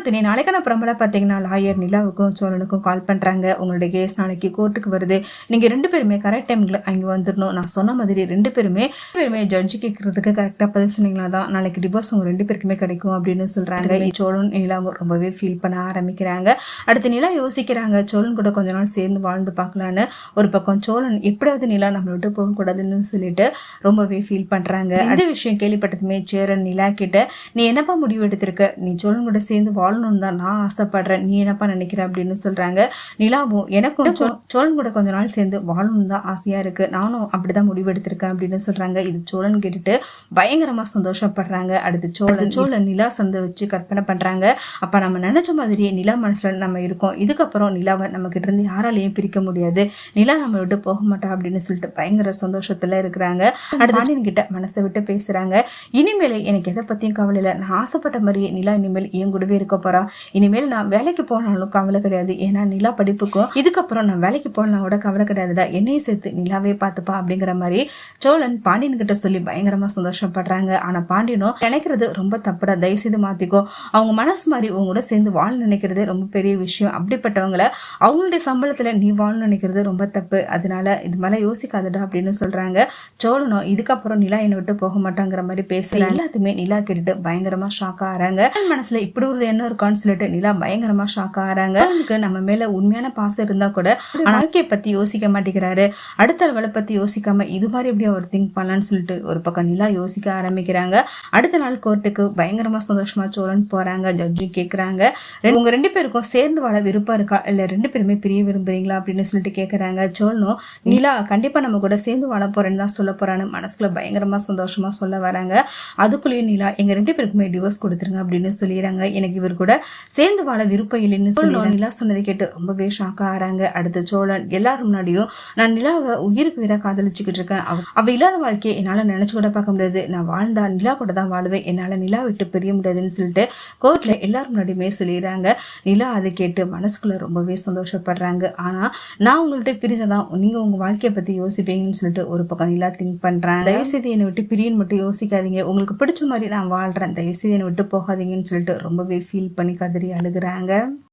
தினி நாளைக்கான பிரமல பார்த்தீங்கன்னா லாயர் நிலாவுக்கும் சோழனுக்கும் கால் பண்ணுறாங்க. உங்களுடைய கேஸ் நாளைக்கு கோர்ட்டுக்கு வருது, நீங்கள் 2 பேருமே கரெக்ட் டைமில் அங்கே வந்துடணும். நான் சொன்ன மாதிரி 2 பேருமே ஜட்ஜி கேட்கறதுக்கு கரெக்டாக பதில் சொன்னீங்களா தான் நாளைக்கு டிவோர்ஸ் உங்கள் 2 பேருக்குமே கிடைக்கும் அப்படின்னு சொல்கிறாங்க. சோழன் நிலாவும் ரொம்பவே ஃபீல் பண்ண ஆரம்பிக்கிறாங்க. அடுத்து நிலா யோசிக்கிறாங்க, சோழன் கூட கொஞ்ச நாள் சேர்ந்து வாழ்ந்து பார்க்கலான்னு. ஒரு பக்கம் சோழன் எப்படியாவது நிலா நம்மளை விட்டு போகக்கூடாதுன்னு சொல்லிட்டு ரொம்பவே ஃபீல் பண்ணுறாங்க. இந்த விஷயம் கேள்விப்பட்டதுமே சேரன் நிலா கிட்ட, நீ என்னப்பா முடிவு எடுத்திருக்க, நீ சோழன் கூட சேர்ந்து வாழணும் தான் நான் ஆசைப்படுறேன், நீ என்னப்பா நினைக்கிற அப்படின்னு சொல்றாங்க. நிலாவும் எனக்கும் சோழன் கூட கொஞ்ச நாள் சேர்ந்து வாழணும் தான் ஆசையா இருக்கு, நானும் அப்படிதான் முடிவு எடுத்திருக்கேன் அப்படின்னு சொல்றாங்க. இது சோழன் கேட்டுட்டு பயங்கரமா சந்தோஷப்படுறாங்க. அடுத்து சோழன் நிலா சந்தை வச்சு கற்பனை பண்றாங்க. அப்ப நம்ம நினைச்ச மாதிரியே நிலா மனசுல நம்ம இருக்கோம், இதுக்கப்புறம் நிலாவை நம்ம கிட்ட இருந்து யாராலையும் பிரிக்க முடியாது, நிலா நம்ம விட்டு போக மாட்டா அப்படின்னு சொல்லிட்டு பயங்கர சந்தோஷத்துல இருக்கிறாங்க. அடுத்து கிட்ட மனசை விட்டு பேசுறாங்க. இனிமேல் எனக்கு எதை பத்தியும் கவலை இல்லை, நான் ஆசைப்பட்ட மாதிரியே நிலா இனிமேல் என் கூடவே இருக்க போறா, இனிமேல் நான் வேலைக்கு போனாலும் கவலை கிடையாது, ஏன்னா நிலா படிப்புக்கும் இதுக்கப்புறம் நான் வேலைக்கு போனா கூட கவலை கிடையாதுடா, என்னையும் சேர்த்து நிலாவே பார்த்துப்பா அப்படிங்கிற மாதிரி சோழன் பாண்டியன் கிட்ட சொல்லி பயங்கரமா சந்தோஷப்படுறாங்க. ஆனா பாண்டியனும் நினைக்கிறது ரொம்ப தப்புடா, தயவு செய்து மாத்திக்கோ, அவங்க மனசு மாதிரி உங்க கூட சேர்ந்து வாழ நினைக்கிறது ரொம்ப பெரிய விஷயம், அப்படிப்பட்டவங்களை அவங்களுடைய சம்பளத்துல நீ வாழ நினைக்கிறது ரொம்ப தப்பு, அதனால இது மேல யோசிக்காதடா அப்படின்னு சொல்றாங்க. சோழனும் இதுக்கப்புறம் நிலா என்னை விட்டு போக மாட்டாங்கிற மாதிரி பேசுறாங்க. எல்லாத்துமே நிலா கேட்டுட்டு பயங்கரமா ஷாக் ஆறாங்க. மனசுல இப்படி ஒரு எண்ணம் இருக்கான்னு சொல்லிட்டு நிலா பயங்கரமா ஷாக் ஆறாங்க. நம்ம மேல உண்மையான பாசம் இருந்தா கூட வாழ்க்கையை பத்தி யோசிக்க மாட்டேங்கிறாரு, அடுத்த லெவலை பத்தி யோசிக்காம இது மாதிரி எப்படி அவர் திங்க் பண்ணலான்னு சொல்லிட்டு ஒரு பக்கம் நிலா யோசிக்க ஆரம்பிக்கிறாங்க. அடுத்த நாள் கோர்ட்டுக்கு பயங்கரமா சந்தோஷமா சோழன் போறாங்க. ஜட்ஜி கேக்குறாங்க, உங்க 2 பேருக்கும் சேர்ந்து வாழ விருப்பம் இருக்கா, இல்ல 2 பேருமே பிரிய விரும்புறீங்களா அப்படின்னு சொல்லிட்டு கேக்குறாங்க. சோழனும் நிலா கண்டிப்பா நம்ம கூட சேர்ந்து வாழ போறேன்னு தான் சொல்ல போறான்னு மனசுக்குள்ள பயங்கரமா சந்தோஷமா சொல்ல வராங்க. அதுக்குள்ளேயே நிலா எங்க 2 பேருக்குமே டிவோர்ஸ் கொடுத்துருங்க அப்படின்னு சொல்லிடுறாங்க. எனக்கு இவர் கூட சேர்ந்து வாழ விருப்பம் இல்லைன்னு சொல்லி நிலா சொன்னதை கேட்டு ரொம்பவே ஷாக் ஆறாங்க. அடுத்து சோழன் எல்லாரும் முன்னாடியும், நான் நிலாவை உயிருக்கு உயிரா காதலிச்சுக்கிட்டு இருக்கேன், அவ இல்லாத வாழ்க்கையை என்னால நினைச்சு கூட பார்க்க முடியாது, நான் வாழ்ந்தா நிலா கூட தான் வாழுவேன், என்னால நிலா விட்டு பிரிய முடியாதுன்னு சொல்லிட்டு கோர்ட்ல எல்லாரும் முன்னாடியுமே சொல்லிடுறாங்க. நிலா அதை கேட்டு மனசுக்குள்ள ரொம்பவே சந்தோஷப்படுறாங்க. ஆனா நான் உங்கள்கிட்ட பிரிஞ்சதான் நீங்க உங்க வாழ்க்கையை பத்தி யோசிப்பீங்கன்னு சொல்லிட்டு ஒரு பக்கம் நிலா திங்க் பண்றேன். தயவுசெய்து என்னை விட்டு பிரியன்னு மட்டும் யோசிக்காதீங்க, உங்களுக்கு பிடிச்ச மாதிரி நான் வாழ்றேன், தயவுசெய்து என்னை விட்டு போகாதீங்கன்னு சொல்லிட்டு ரொம்பவே ஃபீல் பண்ணி கதறி அழுகுறாங்க.